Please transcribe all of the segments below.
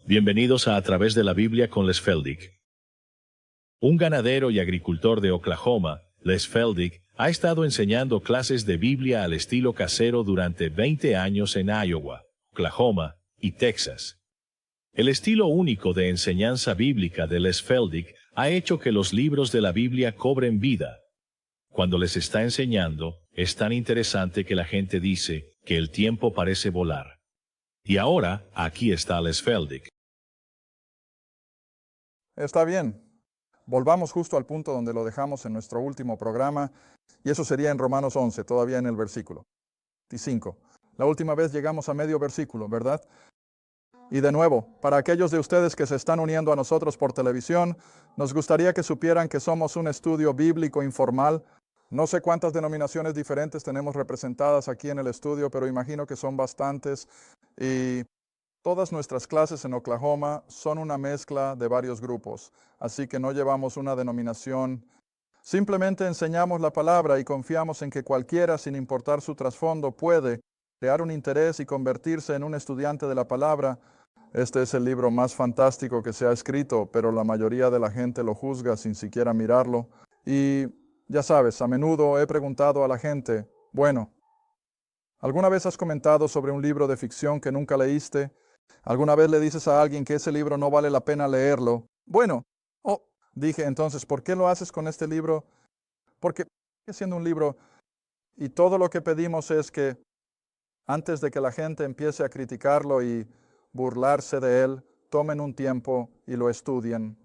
Bienvenidos a Través de la Biblia con Les Feldick. Un ganadero y agricultor de Oklahoma, Les Feldick, ha estado enseñando clases de Biblia al estilo casero durante 20 años en Iowa, Oklahoma y Texas. El estilo único de enseñanza bíblica de Les Feldick ha hecho que los libros de la Biblia cobren vida. Cuando les está enseñando, es tan interesante que la gente dice que el tiempo parece volar. Y ahora, aquí está Les Feldick. Está bien. Volvamos justo al punto donde lo dejamos en nuestro último programa, y eso sería en Romanos 11, todavía en el versículo 25. La última vez llegamos a medio versículo, ¿verdad? Y de nuevo, para aquellos de ustedes que se están uniendo a nosotros por televisión, nos gustaría que supieran que somos un estudio bíblico informal. No sé cuántas denominaciones diferentes tenemos representadas aquí en el estudio, pero imagino que son bastantes. Y todas nuestras clases en Oklahoma son una mezcla de varios grupos, así que no llevamos una denominación. Simplemente enseñamos la palabra y confiamos en que cualquiera, sin importar su trasfondo, puede crear un interés y convertirse en un estudiante de la palabra. Este es el libro más fantástico que se ha escrito, pero la mayoría de la gente lo juzga sin siquiera mirarlo. Y ya sabes, a menudo he preguntado a la gente, bueno, ¿alguna vez has comentado sobre un libro de ficción que nunca leíste? ¿Alguna vez le dices a alguien que ese libro no vale la pena leerlo? Bueno, dije entonces, ¿por qué lo haces con este libro? Porque siendo un libro, y todo lo que pedimos es que antes de que la gente empiece a criticarlo y burlarse de él, tomen un tiempo y lo estudien.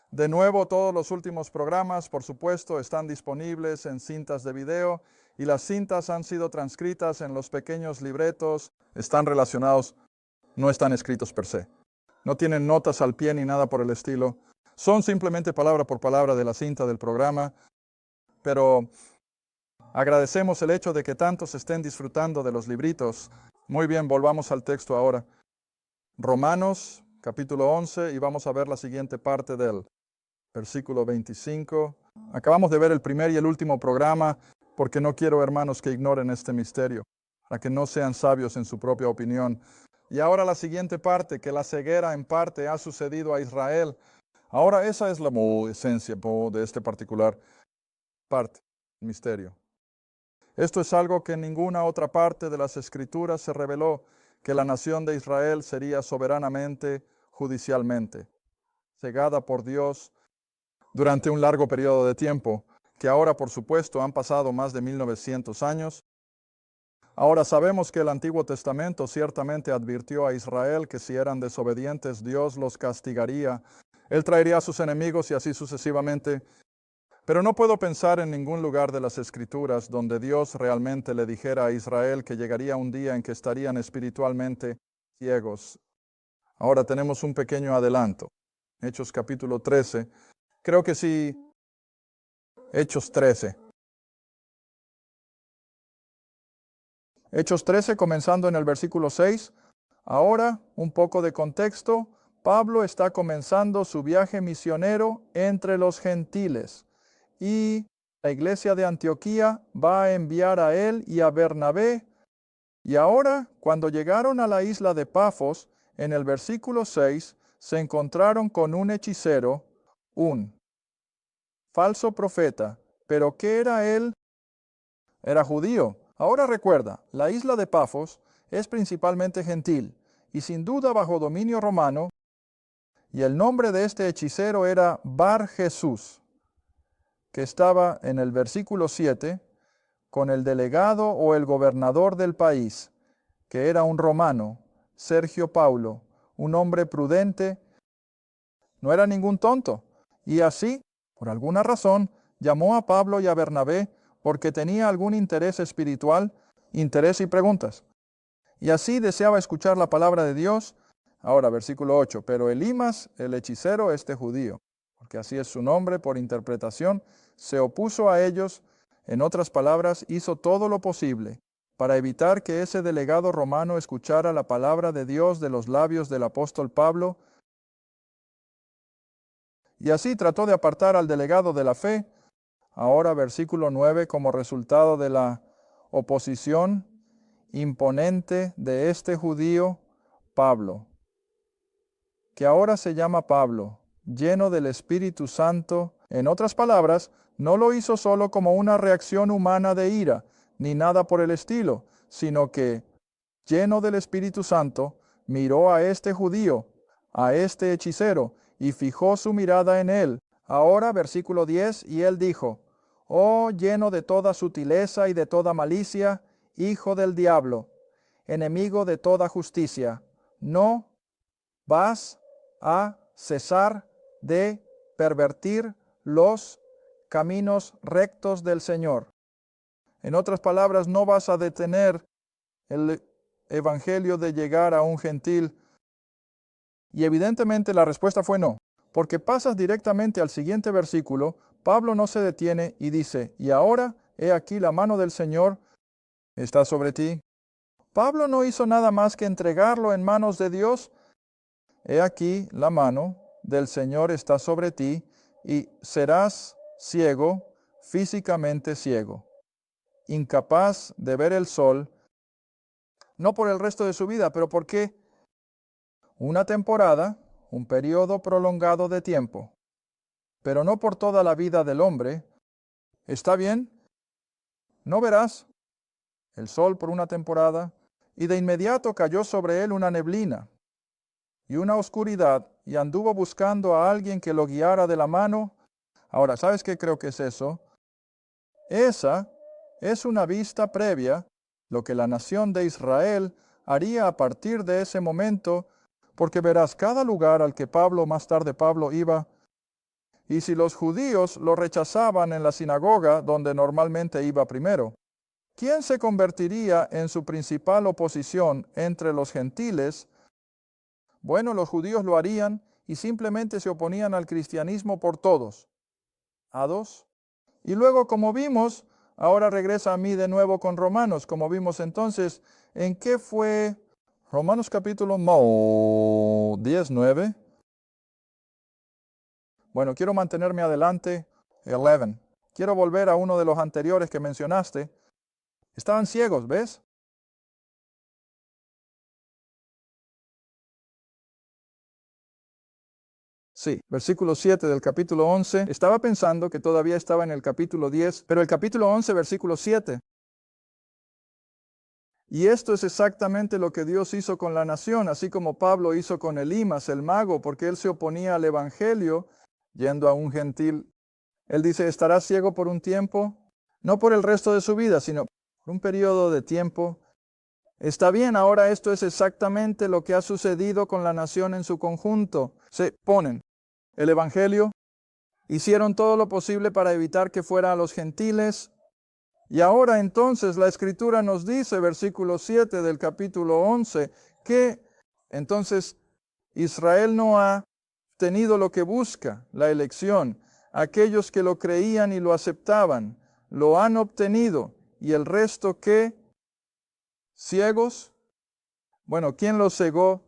De nuevo, todos los últimos programas, por supuesto, están disponibles en cintas de video, y las cintas han sido transcritas en los pequeños libretos, están relacionados. No están escritos per se. No tienen notas al pie ni nada por el estilo. Son simplemente palabra por palabra de la cinta del programa. Pero agradecemos el hecho de que tantos estén disfrutando de los libritos. Muy bien, volvamos al texto ahora. Romanos, capítulo 11, y vamos a ver la siguiente parte del versículo 25. Acabamos de ver el primer y el último programa, porque no quiero, hermanos, que ignoren este misterio, para que no sean sabios en su propia opinión. Y ahora la siguiente parte, que la ceguera en parte ha sucedido a Israel. Ahora esa es la esencia de este particular parte, misterio. Esto es algo que en ninguna otra parte de las Escrituras se reveló, que la nación de Israel sería soberanamente, judicialmente, cegada por Dios durante un largo periodo de tiempo, que ahora por supuesto han pasado más de 1900 años. Ahora sabemos que el Antiguo Testamento ciertamente advirtió a Israel que si eran desobedientes, Dios los castigaría. Él traería a sus enemigos y así sucesivamente. Pero no puedo pensar en ningún lugar de las Escrituras donde Dios realmente le dijera a Israel que llegaría un día en que estarían espiritualmente ciegos. Ahora tenemos un pequeño adelanto. Hechos capítulo 13. Creo que sí. Hechos 13. Hechos 13, comenzando en el versículo 6. Ahora, un poco de contexto. Pablo está comenzando su viaje misionero entre los gentiles, y la iglesia de Antioquía va a enviar a él y a Bernabé. Y ahora, cuando llegaron a la isla de Pafos, en el versículo 6, se encontraron con un hechicero, un falso profeta. ¿Pero qué era él? Era judío. Ahora recuerda, la isla de Pafos es principalmente gentil y sin duda bajo dominio romano, y el nombre de este hechicero era Bar Jesús, que estaba en el versículo 7 con el delegado o el gobernador del país, que era un romano, Sergio Paulo, un hombre prudente. No era ningún tonto, y así, por alguna razón, llamó a Pablo y a Bernabé porque tenía algún interés espiritual, interés y preguntas. Y así deseaba escuchar la palabra de Dios. Ahora, versículo 8, pero Elimas, el hechicero, este judío, porque así es su nombre por interpretación, se opuso a ellos. En otras palabras, hizo todo lo posible para evitar que ese delegado romano escuchara la palabra de Dios de los labios del apóstol Pablo, y así trató de apartar al delegado de la fe. Ahora, versículo 9, como resultado de la oposición imponente de este judío, Pablo. que ahora se llama Pablo, lleno del Espíritu Santo, en otras palabras, no lo hizo solo como una reacción humana de ira, ni nada por el estilo, sino que, lleno del Espíritu Santo, miró a este judío, a este hechicero, y fijó su mirada en él. Ahora, versículo 10, y él dijo, oh, lleno de toda sutileza y de toda malicia, hijo del diablo, enemigo de toda justicia, ¿no vas a cesar de pervertir los caminos rectos del Señor? En otras palabras, no vas a detener el evangelio de llegar a un gentil. Y evidentemente la respuesta fue no, porque pasas directamente al siguiente versículo. Pablo no se detiene y dice, y ahora, he aquí la mano del Señor está sobre ti. Pablo no hizo nada más que entregarlo en manos de Dios. He aquí la mano del Señor está sobre ti y serás ciego, físicamente ciego, incapaz de ver el sol, no por el resto de su vida, pero porque una temporada, un periodo prolongado de tiempo, pero no por toda la vida del hombre. ¿Está bien? No verás el sol por una temporada, y de inmediato cayó sobre él una neblina y una oscuridad, y anduvo buscando a alguien que lo guiara de la mano. Ahora, ¿sabes qué creo que es eso? Esa es una vista previa, lo que la nación de Israel haría a partir de ese momento, porque verás cada lugar al que más tarde Pablo iba, y si los judíos lo rechazaban en la sinagoga, donde normalmente iba primero, ¿quién se convertiría en su principal oposición entre los gentiles? Bueno, los judíos lo harían y simplemente se oponían al cristianismo por todos. A dos. Y luego, como vimos, ahora regresa a mí de nuevo con Romanos, como vimos entonces, ¿en qué fue Romanos capítulo 19? Bueno, quiero mantenerme adelante. 11. Quiero volver a uno de los anteriores que mencionaste. Estaban ciegos, ¿ves? Sí, versículo 7 del capítulo 11. Estaba pensando que todavía estaba en el capítulo 10, pero el capítulo 11, versículo 7. Y esto es exactamente lo que Dios hizo con la nación, así como Pablo hizo con Elimas, el mago, porque él se oponía al evangelio, yendo a un gentil. Él dice, estará ciego por un tiempo, no por el resto de su vida, sino por un periodo de tiempo. Está bien, ahora esto es exactamente lo que ha sucedido con la nación en su conjunto. Se ponen el evangelio, hicieron todo lo posible para evitar que fuera a los gentiles. Y ahora entonces la Escritura nos dice, versículo 7 del capítulo 11, que entonces Israel no ha tenido lo que busca, la elección. Aquellos que lo creían y lo aceptaban, lo han obtenido. ¿Y el resto qué? ¿Ciegos? Bueno, ¿quién los cegó?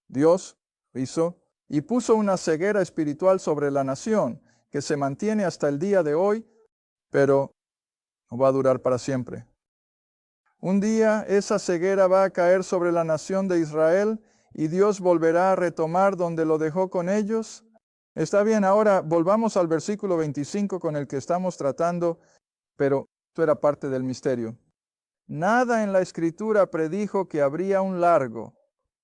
Dios hizo y puso una ceguera espiritual sobre la nación, que se mantiene hasta el día de hoy, pero no va a durar para siempre. Un día esa ceguera va a caer sobre la nación de Israel y Dios volverá a retomar donde lo dejó con ellos. Está bien, ahora volvamos al versículo 25 con el que estamos tratando, pero esto era parte del misterio. Nada en la Escritura predijo que habría un largo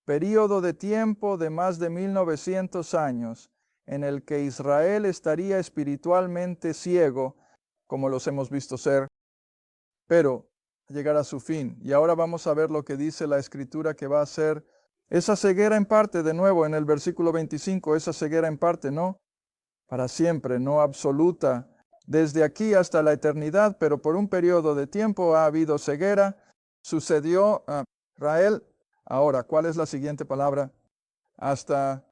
período de tiempo de más de 1900 años en el que Israel estaría espiritualmente ciego, como los hemos visto ser, pero llegar a su fin. Y ahora vamos a ver lo que dice la Escritura que va a ser esa ceguera en parte, de nuevo en el versículo 25, esa ceguera en parte, no para siempre, no absoluta, desde aquí hasta la eternidad, pero por un periodo de tiempo ha habido ceguera. Sucedió a Israel. Ahora, ¿cuál es la siguiente palabra?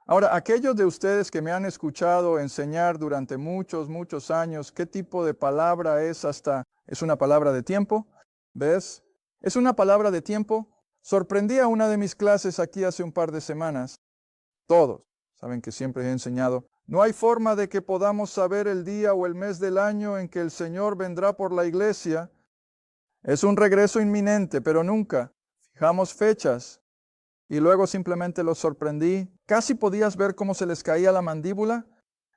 Ahora, aquellos de ustedes que me han escuchado enseñar durante muchos años, ¿qué tipo de palabra es hasta? ¿Es una palabra de tiempo? ¿Ves? ¿Es una palabra de tiempo? Sorprendí a una de mis clases aquí hace un par de semanas. Todos saben que siempre he enseñado. No hay forma de que podamos saber el día o el mes del año en que el Señor vendrá por la iglesia. Es un regreso inminente, pero nunca fijamos fechas. y luego simplemente los sorprendí. Casi podías ver cómo se les caía la mandíbula.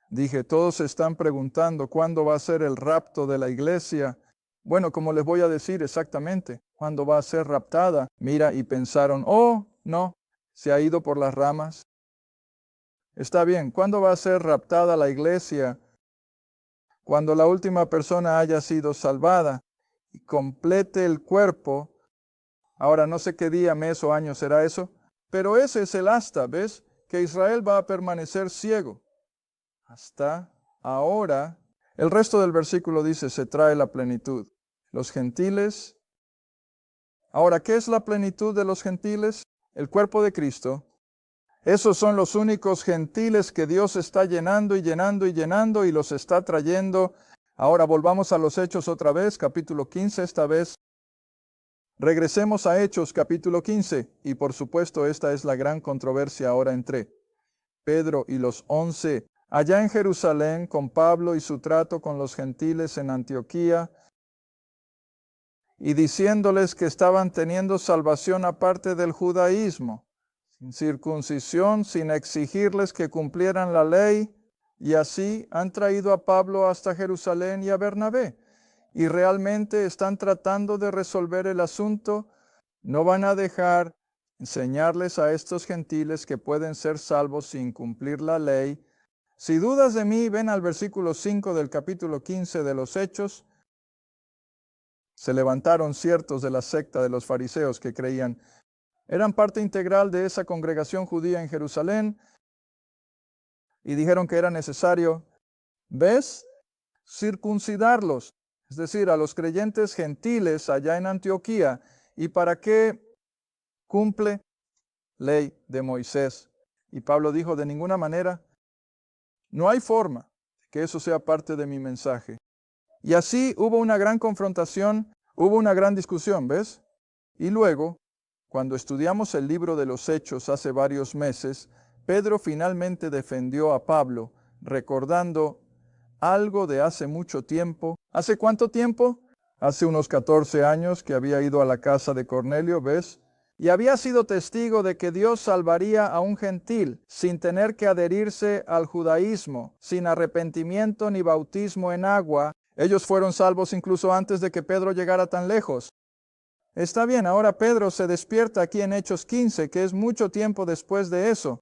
Dije, todos se están preguntando cuándo va a ser el rapto de la iglesia. Bueno, como les voy a decir exactamente, cuándo va a ser raptada. Mira, y pensaron, oh, no, se ha ido por las ramas. Está bien, ¿cuándo va a ser raptada la iglesia? Cuando la última persona haya sido salvada y complete el cuerpo. Ahora no sé qué día, mes o año será eso, pero ese es el hasta, ¿ves? Que Israel va a permanecer ciego. Hasta ahora, el resto del versículo dice, se trae la plenitud. Los gentiles. Ahora, ¿qué es la plenitud de los gentiles? El cuerpo de Cristo. Esos son los únicos gentiles que Dios está llenando y llenando y llenando y los está trayendo. Ahora volvamos a los Hechos otra vez, capítulo 15 esta vez. Regresemos a Hechos, capítulo 15. Y por supuesto esta es la gran controversia ahora entre Pedro y los 11. Allá en Jerusalén, con Pablo y su trato con los gentiles en Antioquía, y diciéndoles que estaban teniendo salvación aparte del judaísmo, sin circuncisión, sin exigirles que cumplieran la ley, y así han traído a Pablo hasta Jerusalén y a Bernabé, y realmente están tratando de resolver el asunto. No van a dejar enseñarles a estos gentiles que pueden ser salvos sin cumplir la ley. Si dudas de mí, ven al versículo 5 del capítulo 15 de los Hechos. Se levantaron ciertos de la secta de los fariseos que creían, eran parte integral de esa congregación judía en Jerusalén, y dijeron que era necesario, ¿ves?, circuncidarlos, es decir, a los creyentes gentiles allá en Antioquía. ¿Y para qué? Cumple ley de Moisés. Y Pablo dijo, de ninguna manera, no hay forma que eso sea parte de mi mensaje. Y así hubo una gran confrontación, hubo una gran discusión, ¿ves? Y luego, cuando estudiamos el libro de los Hechos hace varios meses, Pedro finalmente defendió a Pablo, recordando algo de hace mucho tiempo. ¿Hace cuánto tiempo? Hace unos 14 años que había ido a la casa de Cornelio, ¿ves? Y había sido testigo de que Dios salvaría a un gentil sin tener que adherirse al judaísmo, sin arrepentimiento ni bautismo en agua. Ellos fueron salvos incluso antes de que Pedro llegara tan lejos. Está bien, ahora Pedro se despierta aquí en Hechos 15, que es mucho tiempo después de eso.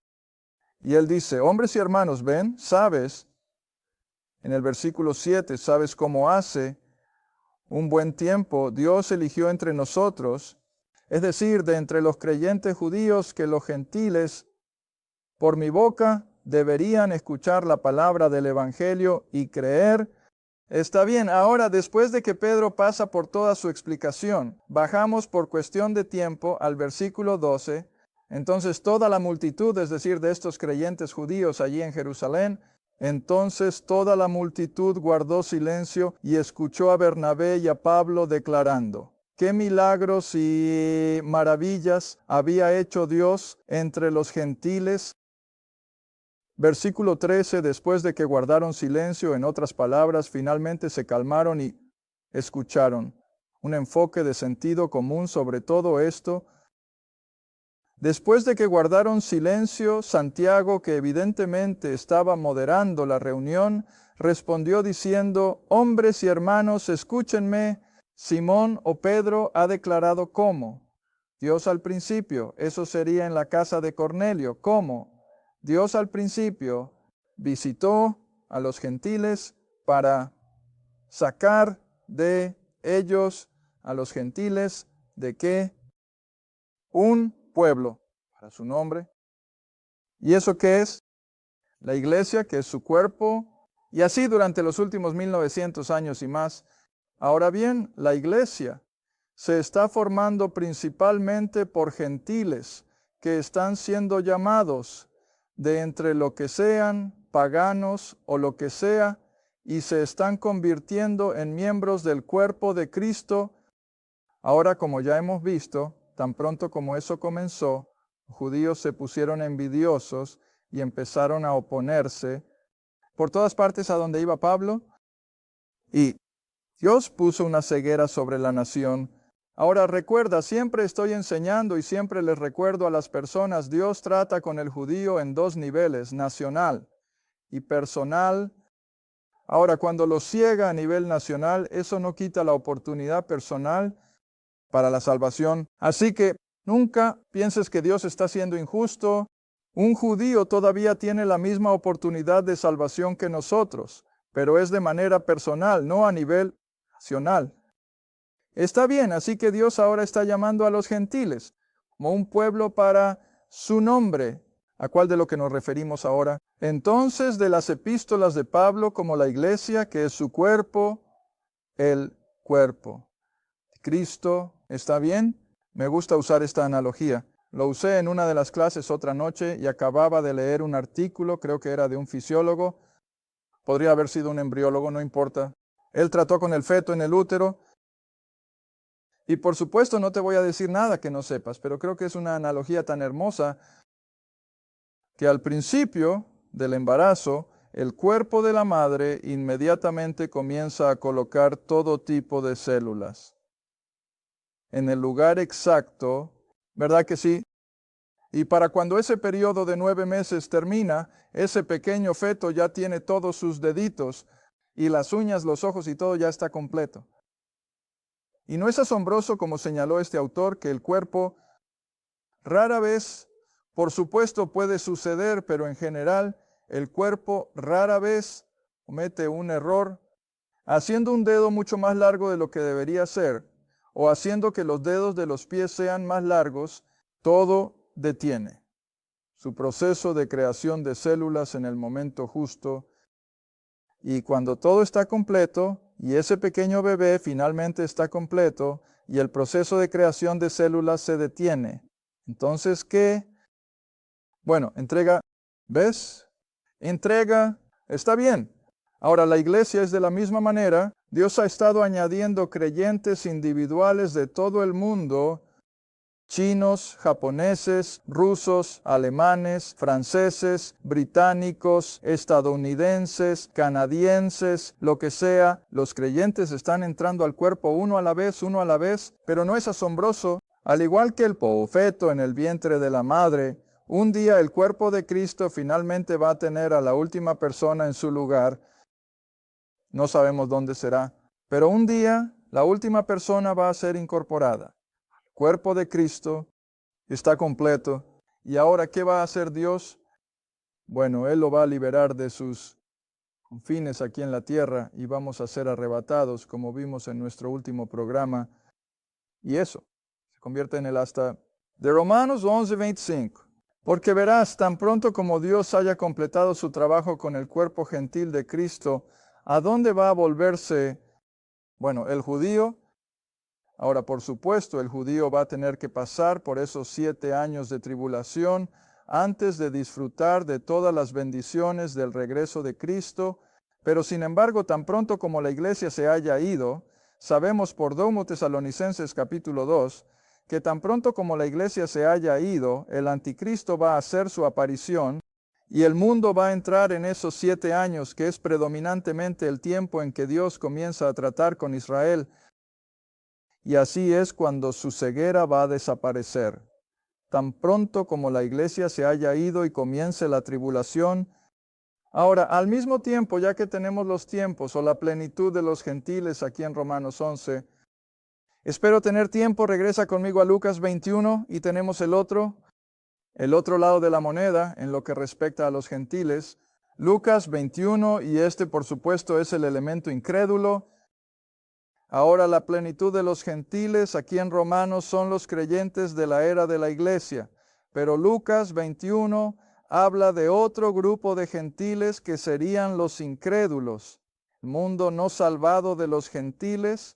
Y él dice, hombres y hermanos, ven, sabes, en el versículo 7, sabes cómo hace un buen tiempo Dios eligió entre nosotros, es decir, de entre los creyentes judíos, que los gentiles, por mi boca, deberían escuchar la palabra del Evangelio y creer. Está bien, ahora después de que Pedro pasa por toda su explicación, bajamos por cuestión de tiempo al versículo 12. Entonces toda la multitud, es decir, de estos creyentes judíos allí en Jerusalén, entonces toda la multitud guardó silencio y escuchó a Bernabé y a Pablo declarando, ¿qué milagros y maravillas había hecho Dios entre los gentiles? Versículo 13, después de que guardaron silencio, en otras palabras, finalmente se calmaron y escucharon. Un enfoque de sentido común sobre todo esto. Después de que guardaron silencio, Santiago, que evidentemente estaba moderando la reunión, respondió diciendo, hombres y hermanos, escúchenme, Simón o Pedro ha declarado cómo. Dios al principio, eso sería en la casa de Cornelio, ¿cómo? Dios al principio visitó a los gentiles para sacar de ellos a los gentiles, ¿de qué? Un pueblo para su nombre. ¿Y eso qué es? La iglesia, que es su cuerpo, y así durante los últimos 1900 años y más. Ahora bien, la iglesia se está formando principalmente por gentiles que están siendo llamados de entre lo que sean, paganos o lo que sea, y se están convirtiendo en miembros del cuerpo de Cristo. Ahora, como ya hemos visto, tan pronto como eso comenzó, los judíos se pusieron envidiosos y empezaron a oponerse por todas partes a donde iba Pablo, y Dios puso una ceguera sobre la nación Ahora recuerda, siempre estoy enseñando y siempre les recuerdo a las personas, Dios trata con el judío en dos niveles, nacional y personal. Ahora, cuando lo ciega a nivel nacional, eso no quita la oportunidad personal para la salvación. Así que nunca pienses que Dios está siendo injusto. Un judío todavía tiene la misma oportunidad de salvación que nosotros, pero es de manera personal, no a nivel nacional. Está bien, así que Dios ahora está llamando a los gentiles como un pueblo para su nombre, ¿a cuál de lo que nos referimos ahora? Entonces, de las epístolas de Pablo como la iglesia, que es su cuerpo, el cuerpo. Cristo, ¿está bien? Me gusta usar esta analogía. Lo usé en una de las clases otra noche y acababa de leer un artículo, creo que era de un fisiólogo, podría haber sido un embriólogo, no importa. Él trató con el feto en el útero. Y por supuesto no te voy a decir nada que no sepas, pero creo que es una analogía tan hermosa que al principio del embarazo, el cuerpo de la madre inmediatamente comienza a colocar todo tipo de células en el lugar exacto, ¿verdad que sí? Y para cuando ese periodo de 9 meses termina, ese pequeño feto ya tiene todos sus deditos y las uñas, los ojos y todo ya está completo. Y no es asombroso, como señaló este autor, que el cuerpo rara vez, por supuesto puede suceder, pero en general el cuerpo rara vez comete un error, haciendo un dedo mucho más largo de lo que debería ser, o haciendo que los dedos de los pies sean más largos, todo detiene su proceso de creación de células en el momento justo. Y cuando todo está completo, y ese pequeño bebé finalmente está completo, y el proceso de creación de células se detiene. Entonces, ¿qué? Bueno, entrega, ¿ves? Entrega, está bien. Ahora, la iglesia es de la misma manera. Dios ha estado añadiendo creyentes individuales de todo el mundo, chinos, japoneses, rusos, alemanes, franceses, británicos, estadounidenses, canadienses, lo que sea. Los creyentes están entrando al cuerpo uno a la vez, pero no es asombroso. Al igual que el feto en el vientre de la madre, un día el cuerpo de Cristo finalmente va a tener a la última persona en su lugar. No sabemos dónde será, pero un día la última persona va a ser incorporada. Cuerpo de Cristo está completo. ¿Y ahora qué va a hacer Dios? Bueno, Él lo va a liberar de sus confines aquí en la tierra y vamos a ser arrebatados, como vimos en nuestro último programa. Y eso se convierte en el asta de Romanos 11:25. Porque verás, tan pronto como Dios haya completado su trabajo con el cuerpo gentil de Cristo, ¿a dónde va a volverse? Bueno, el judío. Ahora, por supuesto, el judío va a tener que pasar por esos 7 años de tribulación antes de disfrutar de todas las bendiciones del regreso de Cristo, pero sin embargo, tan pronto como la iglesia se haya ido, sabemos por 2 Tesalonicenses capítulo 2, que tan pronto como la iglesia se haya ido, el anticristo va a hacer su aparición y el mundo va a entrar en esos 7 años, que es predominantemente el tiempo en que Dios comienza a tratar con Israel. Y así es cuando su ceguera va a desaparecer. Tan pronto como la iglesia se haya ido y comience la tribulación. Ahora, al mismo tiempo, ya que tenemos los tiempos o la plenitud de los gentiles aquí en Romanos 11, espero tener tiempo, regresa conmigo a Lucas 21 y tenemos el otro lado de la moneda en lo que respecta a los gentiles. Lucas 21, y este por supuesto es el elemento incrédulo. Ahora la plenitud de los gentiles aquí en Romanos son los creyentes de la era de la iglesia. Pero Lucas 21 habla de otro grupo de gentiles que serían los incrédulos. El mundo no salvado de los gentiles.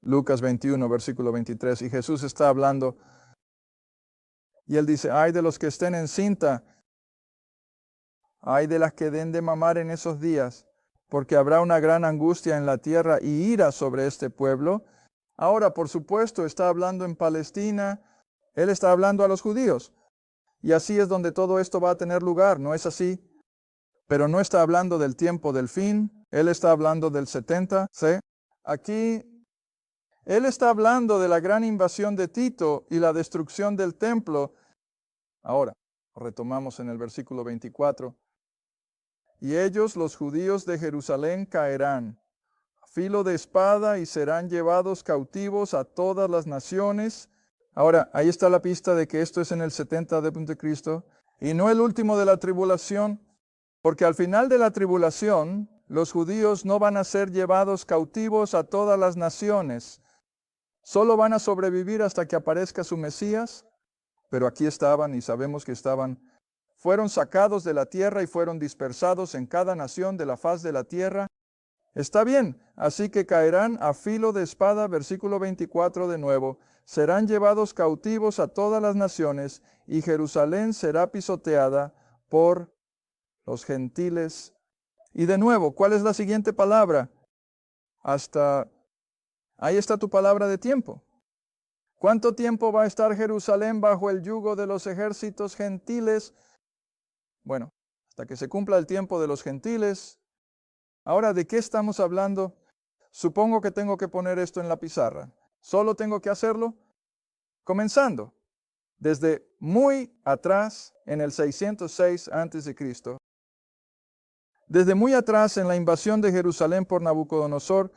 Lucas 21, versículo 23. Y Jesús está hablando. Y él dice, ay de los que estén encinta. Ay de las que den de mamar en esos días, porque habrá una gran angustia en la tierra y ira sobre este pueblo. Ahora, por supuesto, está hablando en Palestina, Él está hablando a los judíos. Y así es donde todo esto va a tener lugar, ¿no es así? Pero no está hablando del tiempo del fin, Él está hablando del 70, ¿sí? Aquí Él está hablando de la gran invasión de Tito y la destrucción del templo. Ahora, retomamos en el versículo 24. Y ellos, los judíos de Jerusalén, caerán a filo de espada y serán llevados cautivos a todas las naciones. Ahora, ahí está la pista de que esto es en el 70 de Cristo y no el último de la tribulación, porque al final de la tribulación, los judíos no van a ser llevados cautivos a todas las naciones. Solo van a sobrevivir hasta que aparezca su Mesías, pero aquí estaban y sabemos que fueron sacados de la tierra y fueron dispersados en cada nación de la faz de la tierra. Está bien, así que caerán a filo de espada, versículo 24 de nuevo, serán llevados cautivos a todas las naciones y Jerusalén será pisoteada por los gentiles. Y de nuevo, ¿cuál es la siguiente palabra? Ahí está tu palabra de tiempo. ¿Cuánto tiempo va a estar Jerusalén bajo el yugo de los ejércitos gentiles? Bueno, hasta que se cumpla el tiempo de los gentiles. Ahora, ¿de qué estamos hablando? Supongo que tengo que poner esto en la pizarra. Solo tengo que hacerlo comenzando desde muy atrás en el 606 a.C. Desde muy atrás en la invasión de Jerusalén por Nabucodonosor.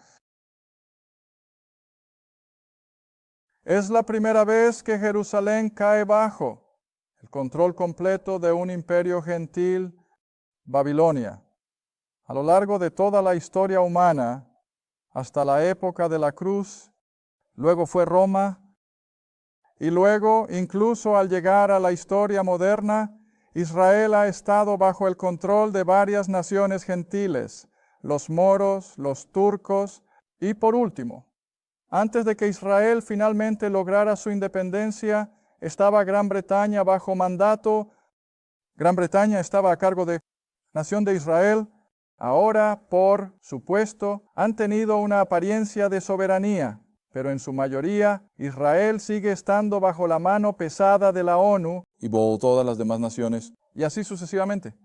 Es la primera vez que Jerusalén cae bajo el control completo de un imperio gentil, Babilonia. A lo largo de toda la historia humana, hasta la época de la cruz, luego fue Roma, y luego, incluso al llegar a la historia moderna, Israel ha estado bajo el control de varias naciones gentiles, los moros, los turcos, y por último, antes de que Israel finalmente lograra su independencia, estaba Gran Bretaña bajo mandato. Gran Bretaña estaba a cargo de la nación de Israel. Ahora, por supuesto, han tenido una apariencia de soberanía, pero en su mayoría, Israel sigue estando bajo la mano pesada de la ONU y todas las demás naciones, y así sucesivamente.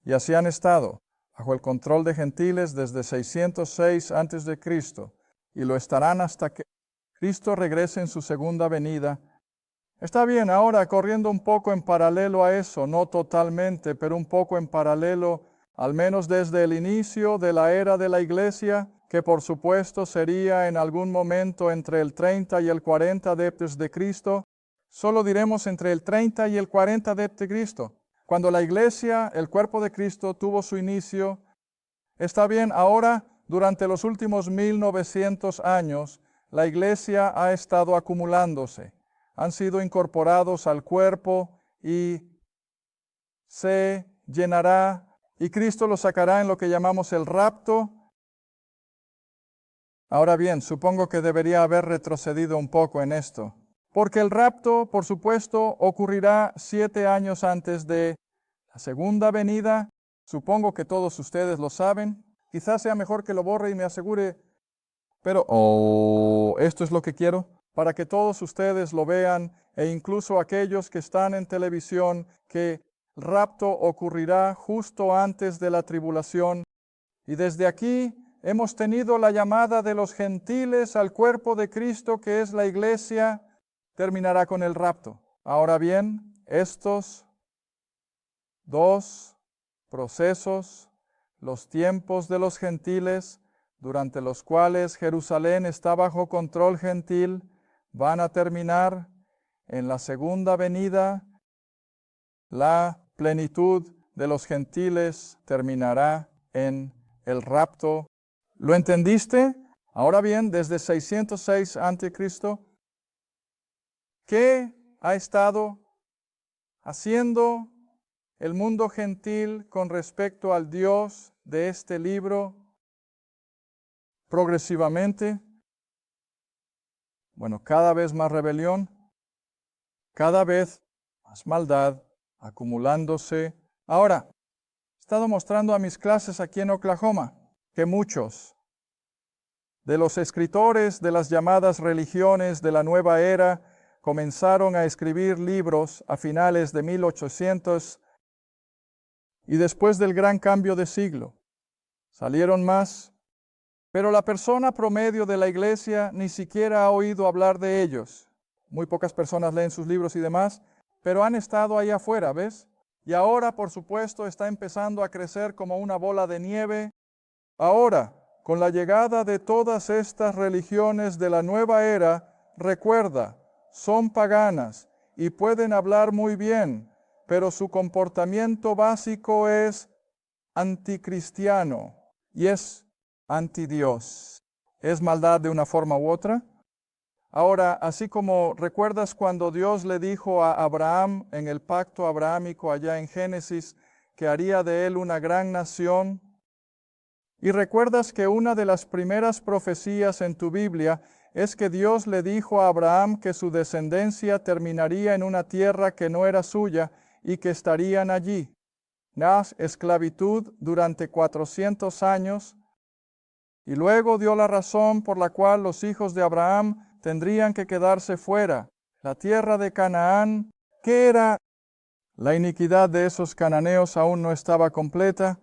Y así han estado, bajo el control de gentiles desde 606 a.C., y lo estarán hasta que Cristo regrese en su segunda venida. Está bien, ahora corriendo un poco en paralelo a eso, no totalmente, pero un poco en paralelo, al menos desde el inicio de la era de la iglesia, que por supuesto sería en algún momento entre el 30 y el 40 de Cristo, solo diremos entre el 30 y el 40 de Cristo, cuando la iglesia, el cuerpo de Cristo, tuvo su inicio. Está bien, ahora, durante los últimos 1900 años, la iglesia ha estado acumulándose. Han sido incorporados al cuerpo y se llenará, y Cristo los sacará en lo que llamamos el rapto. Ahora bien, supongo que debería haber retrocedido un poco en esto, porque el rapto, por supuesto, ocurrirá 7 años antes de la segunda venida. Supongo que todos ustedes lo saben. Quizás sea mejor que lo borre y me asegure, pero esto es lo que quiero, para que todos ustedes lo vean, e incluso aquellos que están en televisión, que el rapto ocurrirá justo antes de la tribulación. Y desde aquí hemos tenido la llamada de los gentiles al cuerpo de Cristo, que es la iglesia, terminará con el rapto. Ahora bien, estos dos procesos, los tiempos de los gentiles, durante los cuales Jerusalén está bajo control gentil, van a terminar en la segunda venida. La plenitud de los gentiles terminará en el rapto. ¿Lo entendiste? Ahora bien, desde 606 a.C., ¿qué ha estado haciendo el mundo gentil con respecto al Dios de este libro progresivamente? Bueno, cada vez más rebelión, cada vez más maldad acumulándose. Ahora, he estado mostrando a mis clases aquí en Oklahoma que muchos de los escritores de las llamadas religiones de la nueva era comenzaron a escribir libros a finales de 1800 y después del gran cambio de siglo. Salieron más Pero la persona promedio de la iglesia ni siquiera ha oído hablar de ellos. Muy pocas personas leen sus libros y demás, pero han estado ahí afuera, ¿ves? Y ahora, por supuesto, está empezando a crecer como una bola de nieve. Ahora, con la llegada de todas estas religiones de la nueva era, recuerda, son paganas y pueden hablar muy bien, pero su comportamiento básico es anticristiano y es antidios. ¿Es maldad de una forma u otra? Ahora, así como recuerdas cuando Dios le dijo a Abraham en el pacto abrahámico allá en Génesis que haría de él una gran nación, y recuerdas que una de las primeras profecías en tu Biblia es que Dios le dijo a Abraham que su descendencia terminaría en una tierra que no era suya y que estarían allí. Esclavitud durante 400 años, y luego dio la razón por la cual los hijos de Abraham tendrían que quedarse fuera. La tierra de Canaán, ¿qué era? La iniquidad de esos cananeos aún no estaba completa.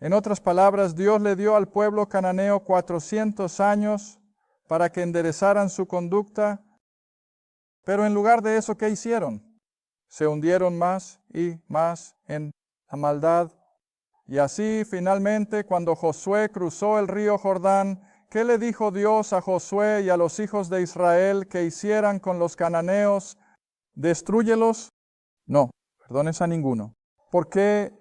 En otras palabras, Dios le dio al pueblo cananeo 400 años para que enderezaran su conducta, pero en lugar de eso, ¿qué hicieron? Se hundieron más y más en la maldad. Y así, finalmente, cuando Josué cruzó el río Jordán, ¿qué le dijo Dios a Josué y a los hijos de Israel que hicieran con los cananeos? ¿Destrúyelos? No, perdones a ninguno. ¿Por qué?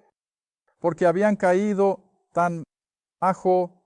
Porque habían caído tan bajo.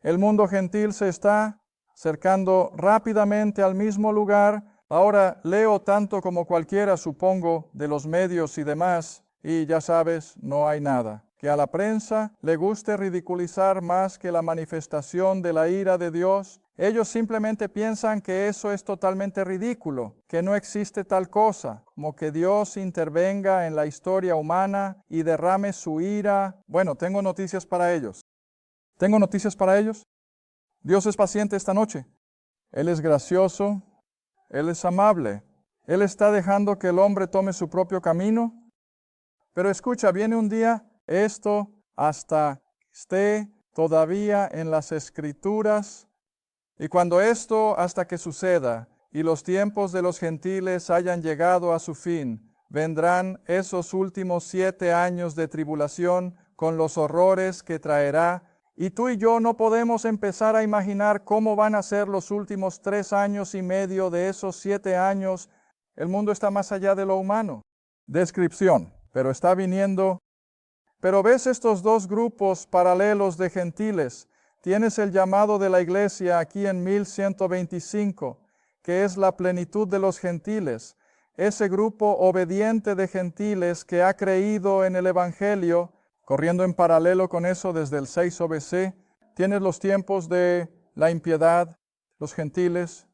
El mundo gentil se está acercando rápidamente al mismo lugar. Ahora leo tanto como cualquiera, supongo, de los medios y demás, y ya sabes, no hay nada que a la prensa le guste ridiculizar más que la manifestación de la ira de Dios. Ellos simplemente piensan que eso es totalmente ridículo, que no existe tal cosa, como que Dios intervenga en la historia humana y derrame su ira. Bueno, tengo noticias para ellos. ¿Tengo noticias para ellos? Dios es paciente esta noche. Él es gracioso, Él es amable. Él está dejando que el hombre tome su propio camino. Pero escucha, viene un día, esto hasta esté todavía en las Escrituras, y cuando esto hasta que suceda, y los tiempos de los gentiles hayan llegado a su fin, vendrán esos últimos 7 años de tribulación con los horrores que traerá, y tú y yo no podemos empezar a imaginar cómo van a ser los últimos 3 años y medio de esos 7 años. El mundo está más allá de lo humano. Descripción, pero está viniendo. Pero ves estos dos grupos paralelos de gentiles. Tienes el llamado de la iglesia aquí en 1125, que es la plenitud de los gentiles. Ese grupo obediente de gentiles que ha creído en el Evangelio, corriendo en paralelo con eso desde el 6 OBC, tienes los tiempos de la impiedad, los gentiles,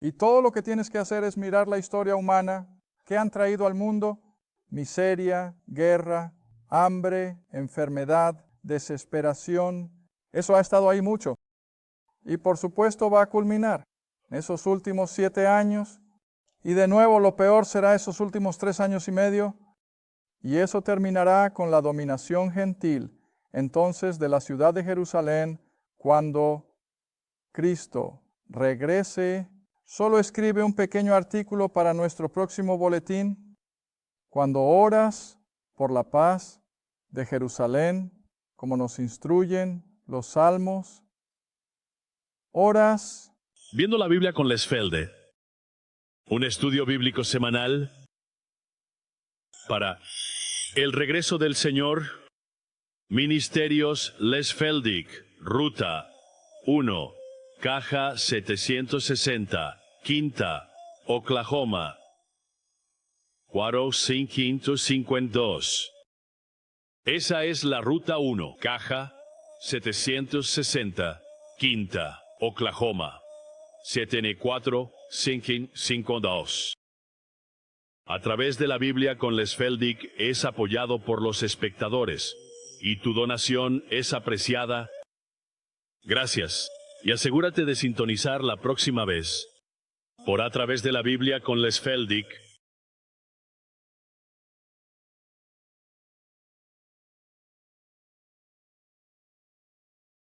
y todo lo que tienes que hacer es mirar la historia humana. ¿Qué han traído al mundo? Miseria, guerra, hambre, enfermedad, desesperación. Eso ha estado ahí mucho. Y por supuesto va a culminar en esos últimos 7 años. Y de nuevo lo peor será esos últimos 3 años y medio. Y eso terminará con la dominación gentil entonces de la ciudad de Jerusalén cuando Cristo regrese. Solo escribe un pequeño artículo para nuestro próximo boletín. Cuando oras por la paz de Jerusalén, como nos instruyen los salmos, oras. Viendo la Biblia con Lesfelde, un estudio bíblico semanal para el regreso del Señor. Ministerios Lesfeldig, Ruta 1, Caja 760, Quinta, Oklahoma 4552. Esa es la Ruta 1, Caja 760, Quinta, Oklahoma 74552. A través de la Biblia con Lesfeldig es apoyado por los espectadores, y tu donación es apreciada. Gracias, y asegúrate de sintonizar la próxima vez por A Través de la Biblia con Lesfeldig.